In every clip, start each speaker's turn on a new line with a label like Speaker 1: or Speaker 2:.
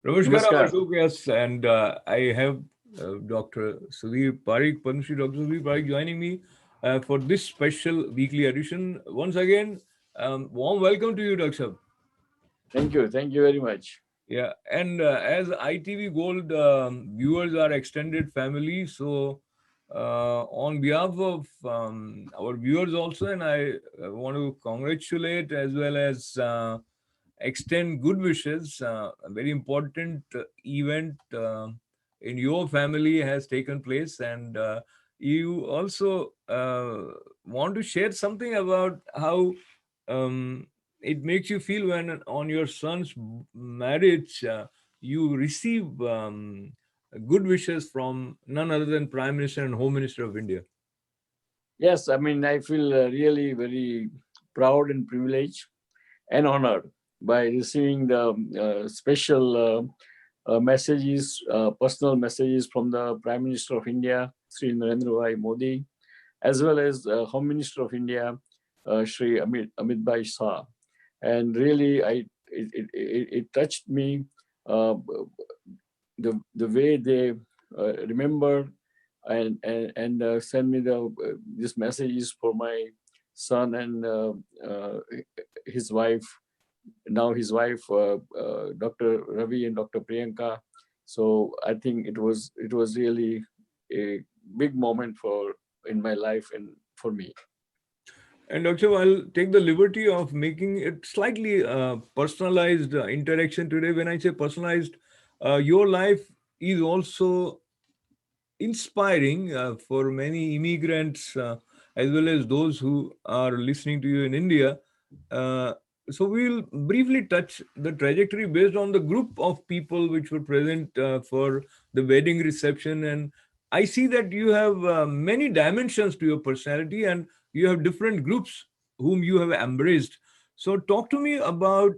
Speaker 1: Namaskar, our
Speaker 2: Namaskar.
Speaker 1: two guests, and I have Dr. Sudhir Parikh, Padma Shri Dr. Sudhir Parikh, joining me for this special weekly edition. Once again, warm welcome to you, Dr. Sahab.
Speaker 2: Thank you. Thank you very much.
Speaker 1: Yeah, and as ITV Gold viewers are extended family, so on behalf of our viewers also, and I want to congratulate as well as extend good wishes. A very important event in your family has taken place, and you also want to share something about how um, it makes you feel when on your son's marriage you receive good wishes from none other than Prime Minister and Home Minister of India.
Speaker 2: Yes, I mean, I feel really very proud and privileged and honored by receiving the special messages, personal messages from the Prime Minister of India, Sri Narendra Bhai Modi, as well as Home Minister of India, Sri Amit Bhai Shah. And really, it touched me uh, the way they remember and send me these messages for my son and his wife, now his wife, Dr. Ravi and Dr. Priyanka. So I think it was really a big moment for in my life and for me.
Speaker 1: And Dr. I'll take the liberty of making it slightly personalized interaction today. When I say personalized, your life is also inspiring for many immigrants as well as those who are listening to you in India. Uh, so we'll briefly touch the trajectory based on the group of people which were present for the wedding reception. And I see that you have many dimensions to your personality and you have different groups whom you have embraced. So talk to me about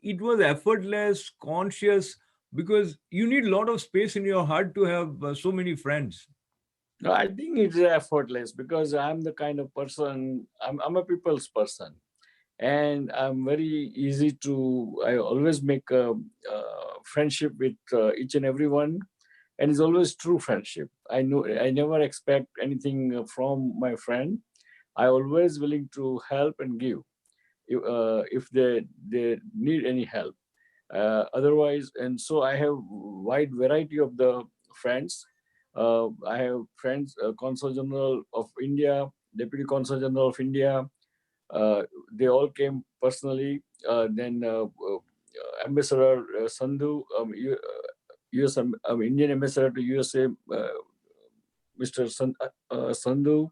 Speaker 1: it was effortless, conscious, because you need a lot of space in your heart to have so many friends.
Speaker 2: No, I think it's effortless because I'm the kind of person, I'm a people's person. And I'm very easy to, I always make a, friendship with each and everyone. And it's always true friendship. I know I never expect anything from my friend. I always willing to help and give if they need any help. Otherwise, and so I have wide variety of the friends. I have friends, Consul General of India, Deputy Consul General of India. Uh, they all came personally. Then Ambassador Sandhu, US Indian Ambassador to USA, Mr. Sandhu,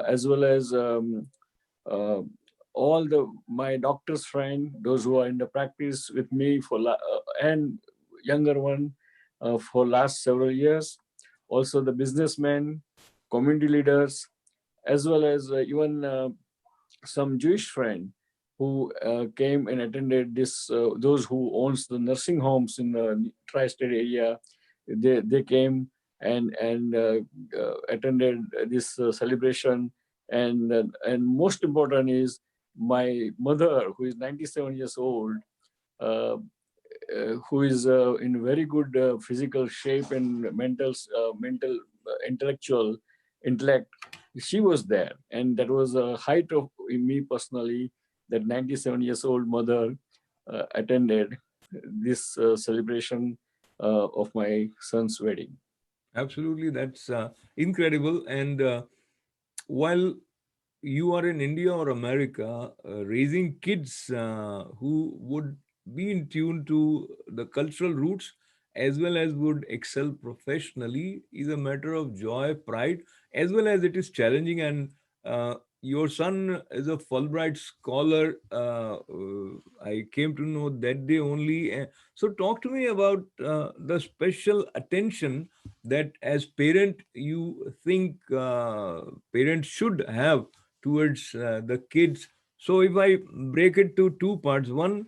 Speaker 2: as well as uh, all the my doctor's friend, those who are in the practice with me and younger one for last several years. Also the businessmen, community leaders, as well as even some Jewish friend who came and attended this. Those who owns the nursing homes in the tri-state area, they came and attended this celebration. And most important is my mother, who is 97 years old, uh, who is in very good physical shape and mental, intellectual intellect. She was there, and that was a height of in me personally. That 97 years old mother attended this celebration of my son's wedding.
Speaker 1: Absolutely, that's incredible. And while you are in India or America, raising kids who would be in tune to the cultural roots as well as would excel professionally is a matter of joy, pride, as well as it is challenging. And your son is a Fulbright scholar. I came to know that day only. So, talk to me about the special attention that, as parent, you think parents should have towards the kids. So if I break it to two parts, one,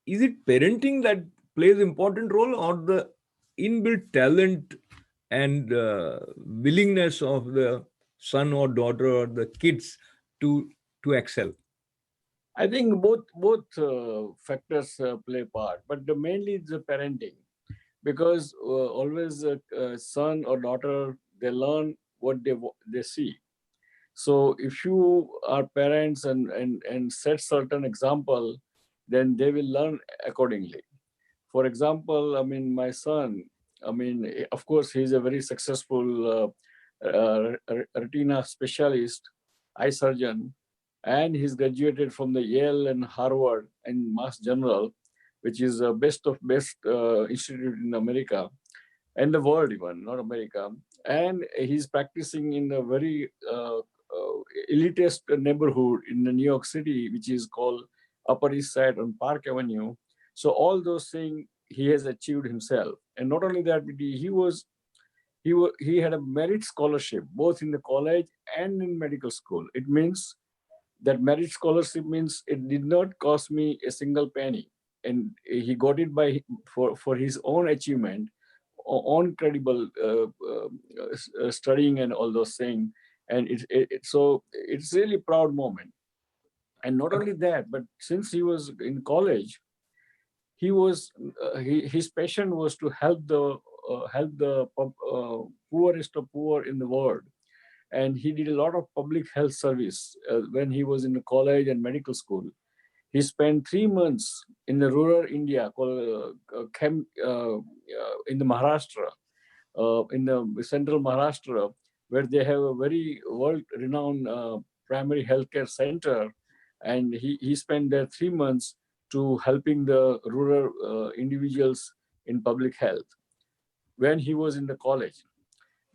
Speaker 1: is it parenting that plays important role or the inbuilt talent and willingness of the son or daughter or the kids to excel?
Speaker 2: I think both factors play part, but mainly the parenting, because always son or daughter, they learn what they see. So if you are parents and set certain example, then they will learn accordingly. For example, I mean, my son, I mean, of course, he's a very successful retina specialist, eye surgeon, and he's graduated from the Yale and Harvard and Mass General, which is best of best institute in America and the world, even not America. And he's practicing in a very elitist neighborhood in the New York City, which is called Upper East Side on Park Avenue. So all those things he has achieved himself, and not only that, but he had a merit scholarship both in the college and in medical school. It means that merit scholarship means it did not cost me a single penny, and he got it by for his own achievement, own credible studying and all those things. And so it's really proud moment. And not only that, but since he was in college, he was his passion was to help the poorest of poor in the world. And he did a lot of public health service when he was in the college and medical school. He spent 3 months in the rural India called in the Maharashtra, in the central Maharashtra, where they have a very world-renowned primary healthcare center, and he spent there 3 months to helping the rural individuals in public health when he was in the college.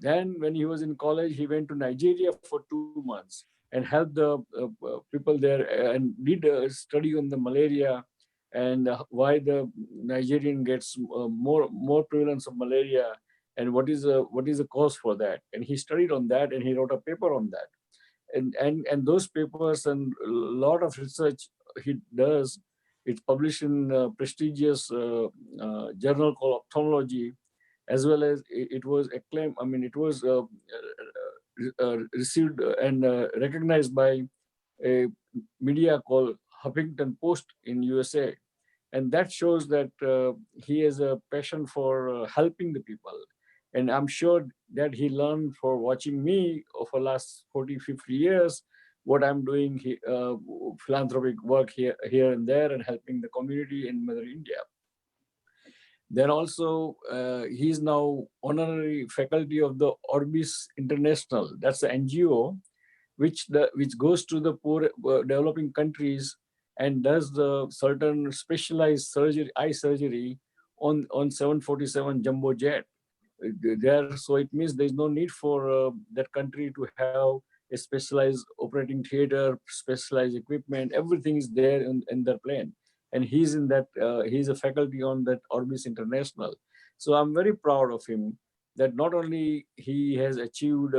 Speaker 2: Then, when he was in college, he went to Nigeria for 2 months and helped the people there and did a study on the malaria and why the Nigerian gets more prevalence of malaria, and what is the cause for that. And he studied on that and he wrote a paper on that. And those papers and a lot of research he does, it's published in a prestigious journal called Ophthalmology, as well as it was acclaimed. I mean, it was received and recognized by a media called Huffington Post in USA, and that shows that he has a passion for helping the people. And I'm sure that he learned for watching me for last 40, 50 years what I'm doing, philanthropic work here and there, and helping the community in Mother India. Then also, he is now honorary faculty of the Orbis International. That's the NGO which goes to the poor developing countries and does the certain specialized surgery, eye surgery on 747 jumbo jet. There, so it means there is no need for that country to have a specialized operating theater, specialized equipment. Everything is there in their plane, and he's in that. He's a faculty on that Orbis International. So I'm very proud of him that not only he has achieved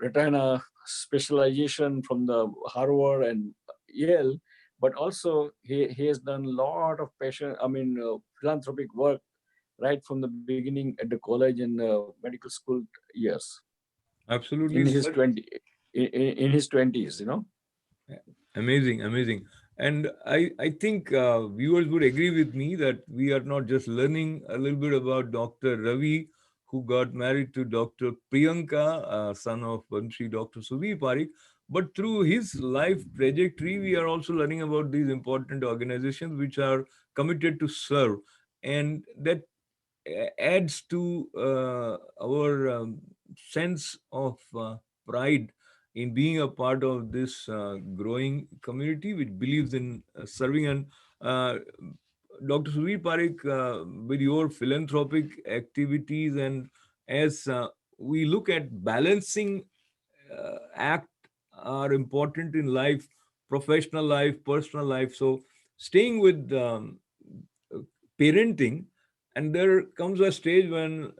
Speaker 2: retina specialization from the Harvard and Yale, but also he has done a lot of philanthropic work right from the beginning at the college and medical school years in
Speaker 1: Absolutely,
Speaker 2: his
Speaker 1: such
Speaker 2: 20 in his 20s,
Speaker 1: amazing, amazing. And I think viewers would agree with me that we are not just learning a little bit about Dr. Ravi, who got married to Dr. Priyanka, son of Banshi Dr. Sudhir Parikh, but through his life trajectory, we are also learning about these important organizations which are committed to serve. And that adds to our sense of pride in being a part of this growing community which believes in serving. And uh, Dr. Sudhir Parikh, with your philanthropic activities, and as we look at balancing act are important in life, professional life, personal life. So staying with uh, parenting, and there comes a stage when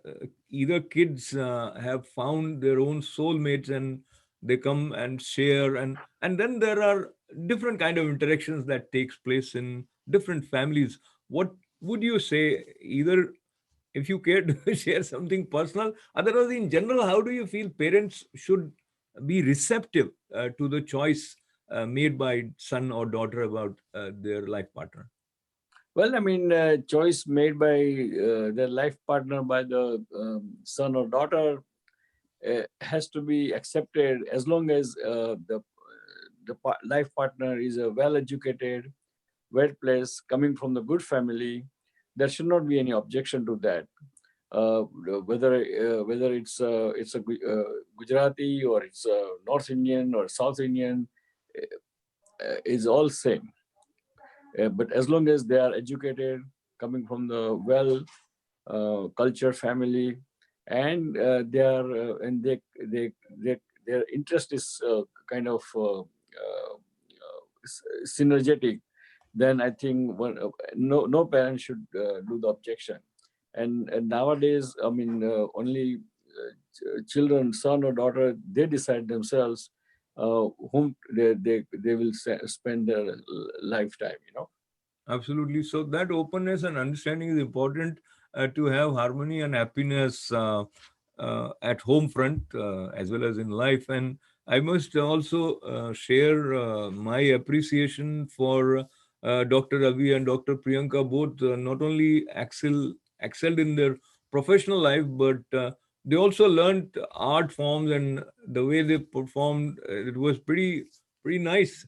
Speaker 1: either kids have found their own soulmates and they come and share, and then there are different kind of interactions that takes place in different families. What would you say, either if you care to share something personal, otherwise in general, how do you feel parents should be receptive to the choice made by son or daughter about their life partner?
Speaker 2: Well, I mean, choice made by their life partner by the son or daughter has to be accepted as long as the life partner is a well-educated, well-placed, coming from the good family. There should not be any objection to that. Uh, whether it's a Gujarati or it's a North Indian or South Indian, is all same. But as long as they are educated, coming from the well culture family, and they are they their interest is kind of synergetic, then I think no parent should do the objection. And nowadays, I mean, only children, son or daughter, they decide themselves whom they will spend their lifetime.
Speaker 1: Absolutely. So that openness and understanding is important to have harmony and happiness at home front as well as in life. And I must also share my appreciation for Dr. Ravi and Dr. Priyanka, both not only excelled in their professional life, but they also learned art forms, and the way they performed, it was pretty nice.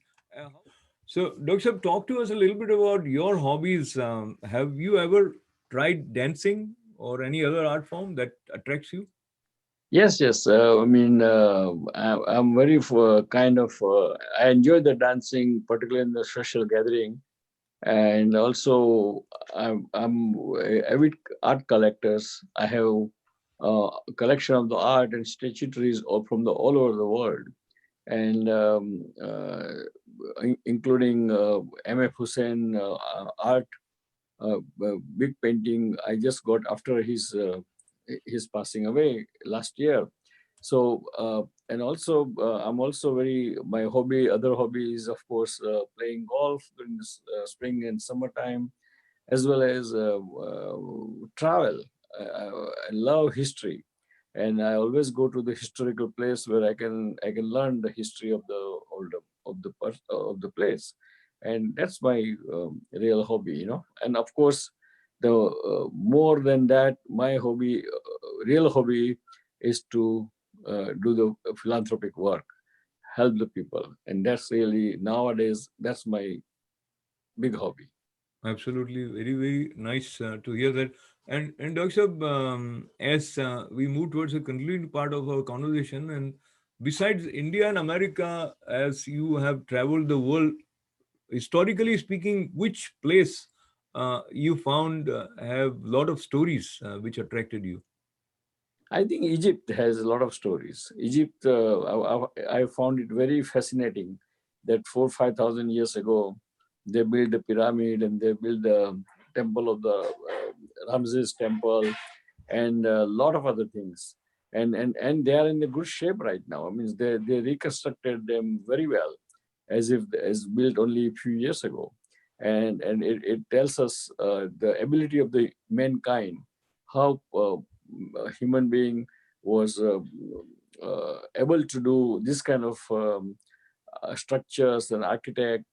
Speaker 1: So, Dr. Saab, talk to us a little bit about your hobbies. Have you ever tried dancing or any other art form that attracts you?
Speaker 2: Yes, yes. I mean, I'm very kind of. I enjoy the dancing, particularly in the social gathering, and also I'm a avid art collectors. I have a collection of the art and statuaries from the all over the world, and including M.F. Hussain art, big painting I just got after his passing away last year. So and also I'm also very my hobby. Other hobby is of course playing golf during the spring and summertime, as well as travel. I love history, and I always go to the historical place where I can learn the history of the place, and that's my real hobby, And of course, the more than that, my hobby, real hobby, is to do the philanthropic work, help the people, and that's really nowadays that's my big hobby.
Speaker 1: Absolutely, very very nice to hear that. And Dr. Saab, as we move towards the concluding part of our conversation, and besides India and America, as you have traveled the world, historically speaking, which place you found have lot of stories which attracted you?
Speaker 2: I think Egypt has a lot of stories. Egypt, I found it very fascinating that 5,000 years ago, they built the pyramid and they built the temple of the Ramses temple and a lot of other things. And they are in a good shape right now. I mean, they reconstructed them very well, as if as built only a few years ago, and it tells us the ability of the mankind, how a human being was able to do this kind of structures and architect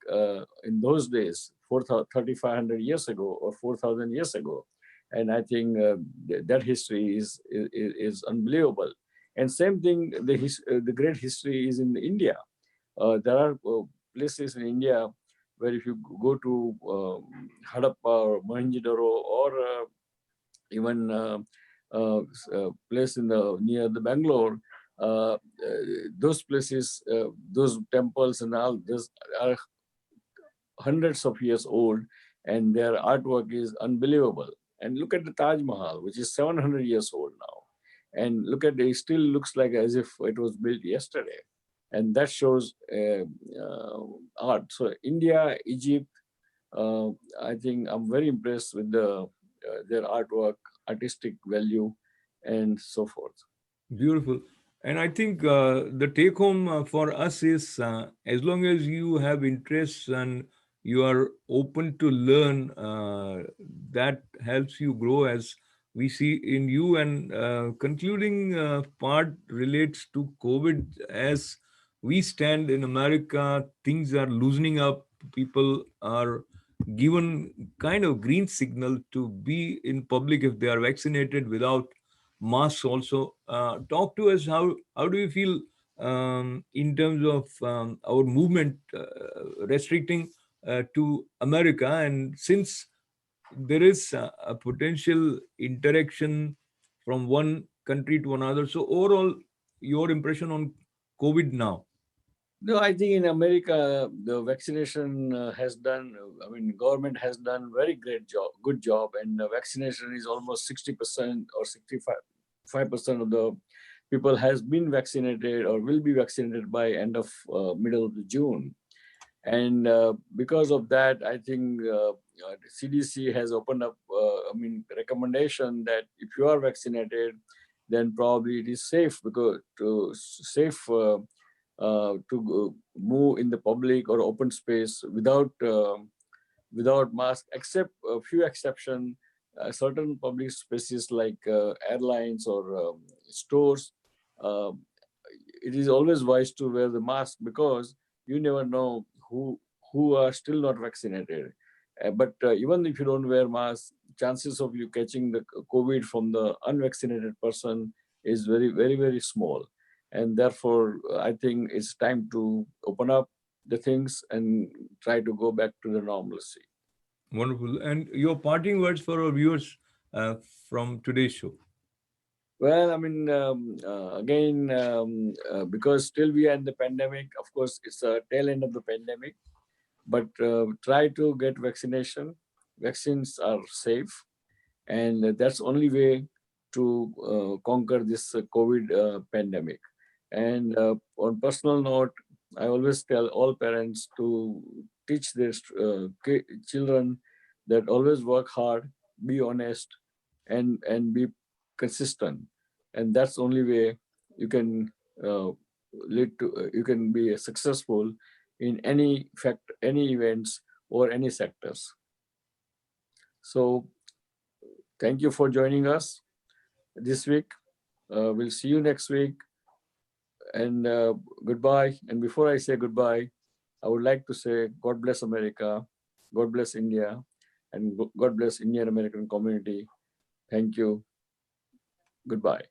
Speaker 2: in those days, 3,500 years ago or 4,000 years ago. And I think that history is unbelievable. And same thing, the great history is in India. There are places in India where if you go to Harappa or Mohenjo-daro or even place in the near the Bangalore, those places, those temples and all, those are hundreds of years old, and their artwork is unbelievable. And look at the Taj Mahal, which is 700 years old now, and look at it still looks like as if it was built yesterday, and that shows art. So India, Egypt, uh, I think I'm very impressed with their artwork, artistic value, and so forth.
Speaker 1: Beautiful. And I think the take home for us is as long as you have interests and you are open to learn, that helps you grow as we see in you. And concluding part relates to COVID, as we stand in America, things are loosening up. People are given kind of green signal to be in public if they are vaccinated without masks. Also, talk to us. How do you feel in terms of our movement restricting to America? And since there is a potential interaction from one country to another, so overall, your impression on COVID now?
Speaker 2: No, I think in America the vaccination has done. I mean, government has done very great job, good job, and the vaccination is almost 60% or 65% of the people has been vaccinated or will be vaccinated by end of middle of June. And because of that, I think the CDC has opened up, recommendation that if you are vaccinated, then probably it is safe because to safe move in the public or open space without mask, except a few exception, certain public spaces like airlines or stores. Uh, it is always wise to wear the mask because you never know who are still not vaccinated. But even if you don't wear mask, chances of you catching the COVID from the unvaccinated person is very, very, very small. And therefore, I think it's time to open up the things and try to go back to the normalcy.
Speaker 1: Wonderful. And your parting words for our viewers uh, from today's show?
Speaker 2: Well, I mean, again, because still we are in the pandemic, of course, it's a tail end of the pandemic, but try to get vaccination. Vaccines are safe, and that's only way to conquer this COVID pandemic. And on personal note, I always tell all parents to teach their children that always work hard, be honest, and be consistent, and that's the only way you can uh, lead to you can be successful in any fact, any events or any sectors. So thank you for joining us this week. We'll see you next week, and goodbye. And before I say goodbye, I would like to say God bless America, God bless India, and God bless Indian American community. Thank you. Goodbye.